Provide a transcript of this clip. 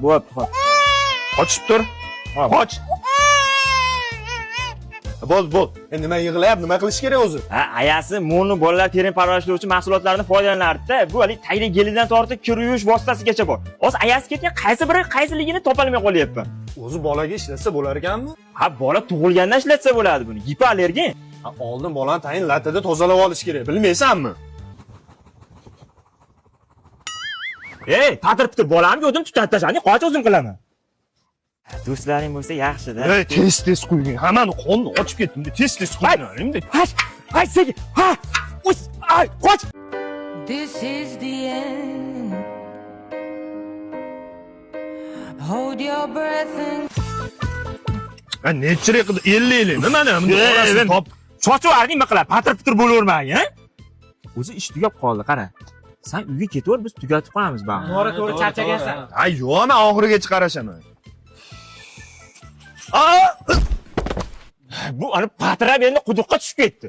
bo'pti. Qochib tur. Qoch. Bo'l. Endi nima yig'layapti? Nima qilish kerak o'zi? Ha, ayasi Mo'ni bolalar terin parvarishlovchi mahsulotlardan foydalanardi-da. Bu hali tagli gelidan tortib kir yuvish vositasigacha bor. Hozir ayasi ketgan qaysi biri qaysiligini topolmay qolyapman. O'zi bolaga ishlatsa bo'lar ekanmi? Ha, bola tug'ilgandan ishlatsa bo'ladi buni. Gipoallergen. Oldin bolani tayin latada tozalab olish kerak, bilmaysanmi? Ey, ta'tir-pitir bolamga o'zim tutib tashlani, qoch o'zim qilaman. Do'stlaring bo'lsa yaxshi-da. Ey, tez qo'ying. Hammani qonni ochib ketdim. Tez qo'ying. Hay, sekin. Ha! Uy, ay, qoch. This is the end. Hold your breath and Nechirik qildi? 50. Nimani? Orasini top. Sochuvarding nima qiladi? Patir-pitir bo'lavermang, ha? O'zi ish tugab qoldi, qara. Sen uyga ketaver, biz tugatib qo'yamiz, ba'zi. To'g'ri charchagansan. Ay, yo'q, men oxirigacha qarashaman. Bu ani patirab endi quduqqa tushib ketdi.